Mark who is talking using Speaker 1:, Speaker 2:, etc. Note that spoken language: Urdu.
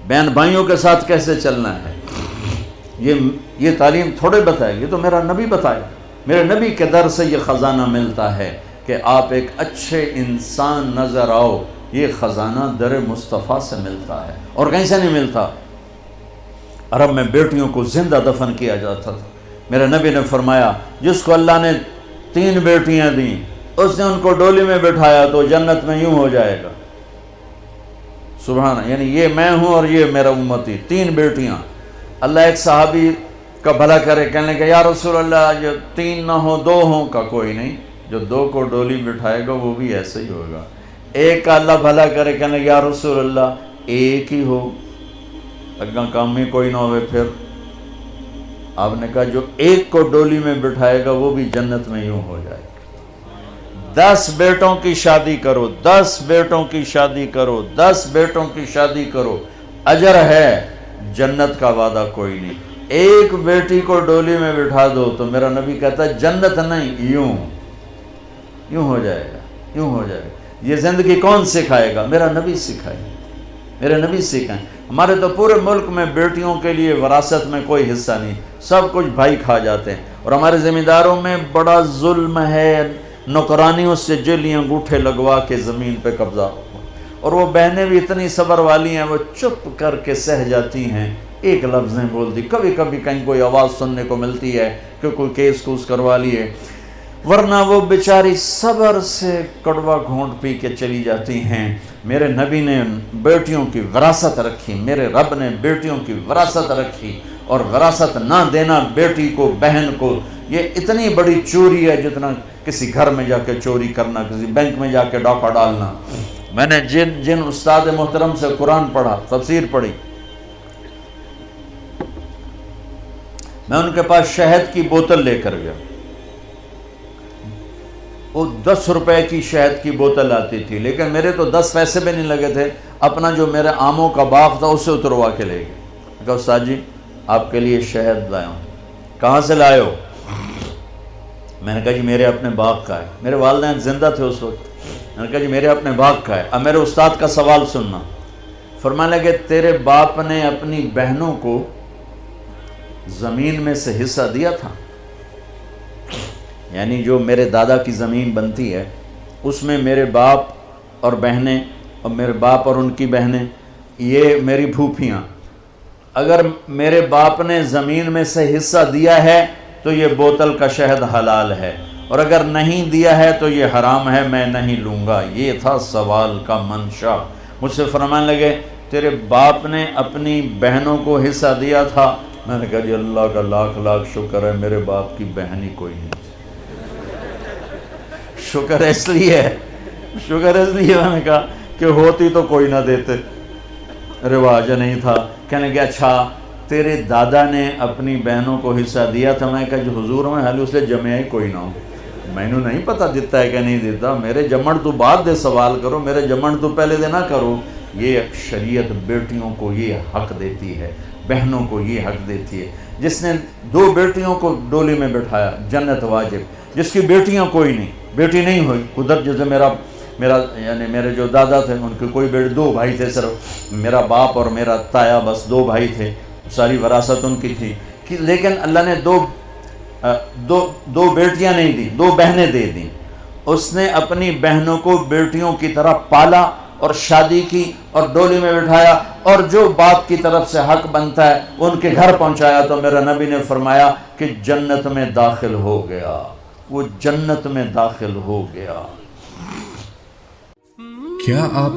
Speaker 1: بہن بھائیوں کے ساتھ کیسے چلنا ہے، یہ تعلیم تھوڑے بتائے، یہ تو میرا نبی بتائے. میرے نبی کے در سے یہ خزانہ ملتا ہے کہ آپ ایک اچھے انسان نظر آؤ. یہ خزانہ در مصطفیٰ سے ملتا ہے اور کہیں سے نہیں ملتا. عرب میں بیٹیوں کو زندہ دفن کیا جاتا تھا. میرے نبی نے فرمایا جس کو اللہ نے 3 بیٹیاں دیں اس نے ان کو ڈولی میں بٹھایا تو جنت میں یوں ہو جائے گا. سبحان، یعنی یہ میں ہوں اور یہ میرا امتی، 3 بیٹیاں. اللہ ایک صحابی کا بھلا کرے، کہنے لگا یا رسول اللہ جو 3 نہ ہوں 2 ہوں. کا کوئی نہیں، جو 2 کو ڈولی بٹھائے گا وہ بھی ایسے ہی ہوگا. ایک کا اللہ بھلا کرے، کہنے لگا یا رسول اللہ 1 ہی ہو، اگاں کام میں کوئی نہ ہوئے. پھر آپ نے کہا جو 1 کو ڈولی میں بٹھائے گا وہ بھی جنت میں یوں ہو جائے گا. 10 بیٹوں کی شادی کرو، 10 بیٹوں کی شادی کرو، 10 بیٹوں کی شادی کرو، اجر ہے، جنت کا وعدہ کوئی نہیں. 1 بیٹی کو ڈولی میں بٹھا دو تو میرا نبی کہتا ہے جنت نہیں، یوں ہو جائے گا، یوں ہو جائے گا. یہ زندگی کون سکھائے گا؟ میرا نبی سکھائے، میرے نبی سکھائیں. ہمارے تو پورے ملک میں بیٹیوں کے لیے وراثت میں کوئی حصہ نہیں، سب کچھ بھائی کھا جاتے ہیں. اور ہمارے ذمہ داروں میں بڑا ظلم ہے، نوکرانیوں سے جیلی انگوٹھے لگوا کے زمین پہ قبضہ. اور وہ بہنیں بھی اتنی صبر والی ہیں، وہ چپ کر کے سہ جاتی ہیں، ایک لفظ نہیں بولتی. کبھی کبھی کہیں کوئی آواز سننے کو ملتی ہے کہ کوئی کیس کوس کروا لیے، ورنہ وہ بیچاری صبر سے کڑوا گھونٹ پی کے چلی جاتی ہیں. میرے نبی نے بیٹیوں کی وراثت رکھی، میرے رب نے بیٹیوں کی وراثت رکھی. اور وراثت نہ دینا بیٹی کو، بہن کو، یہ اتنی بڑی چوری ہے جتنا کسی گھر میں جا کے چوری کرنا، کسی بینک میں جا کے ڈاکہ ڈالنا. میں نے جن استاد محترم سے قرآن پڑھا، تفسیر پڑھی، میں ان کے پاس شہد کی بوتل لے کر گیا. وہ 10 روپے کی شہد کی بوتل آتی تھی، لیکن میرے تو 10 پیسے بھی نہیں لگے تھے. اپنا جو میرے آموں کا باغ تھا اسے اتروا کے لے گئے. کہا استاد جی آپ کے لیے شہد لایا ہوں. کہاں سے لائے ہو؟ میں نے کہا جی میرے اپنے باغ کا ہے. میرے والدین زندہ تھے اس وقت. میں نے کہا جی میرے اپنے باغ کا ہے. اب میرے استاد کا سوال سننا. فرمانے لگے تیرے باپ نے اپنی بہنوں کو زمین میں سے حصہ دیا تھا؟ یعنی جو میرے دادا کی زمین بنتی ہے اس میں میرے باپ اور بہنیں اور میرے باپ اور ان کی بہنیں، یہ میری پھوپھیاں، اگر میرے باپ نے زمین میں سے حصہ دیا ہے تو یہ بوتل کا شہد حلال ہے، اور اگر نہیں دیا ہے تو یہ حرام ہے، میں نہیں لوں گا. یہ تھا سوال کا منشا. مجھ سے فرمانے لگے تیرے باپ نے اپنی بہنوں کو حصہ دیا تھا؟ میں نے کہا جی اللہ کا لاکھ لاکھ شکر ہے میرے باپ کی بہن ہی کوئی نہیں. شکر اس لیے میں نے کہا کہ ہوتی تو کوئی نہ دیتے، رواج نہیں تھا. کہنے کہ اچھا تیرے دادا نے اپنی بہنوں کو حصہ دیا تھا؟ میں کہا جو حضور میں حالی اسے جمعہ ہی کوئی نہ ہو، میں نے نہیں پتا دیتا ہے کہ نہیں دیتا. میرے جمن تو بعد دے سوال کرو، میرے جمن تو پہلے دے نہ کرو. یہ شریعت بیٹیوں کو یہ حق دیتی ہے، بہنوں کو یہ حق دیتی ہے. جس نے 2 بیٹیوں کو ڈولی میں بٹھایا جنت واجب. جس کی بیٹیاں کوئی نہیں، بیٹی نہیں ہوئی، ادھر جیسے میرا یعنی میرے جو دادا تھے ان کے کوئی بیٹے، 2 بھائی تھے صرف، میرا باپ اور میرا تایا، بس 2 بھائی تھے، ساری وراثت ان کی تھی. لیکن اللہ نے دو بیٹیاں نہیں دی، 2 بہنیں دے دیں. اس نے اپنی بہنوں کو بیٹیوں کی طرح پالا اور شادی کی اور ڈولی میں بٹھایا، اور جو باپ کی طرف سے حق بنتا ہے ان کے گھر پہنچایا. تو میرا نبی نے فرمایا کہ جنت میں داخل ہو گیا، وہ جنت میں داخل ہو گیا.
Speaker 2: کیا آپ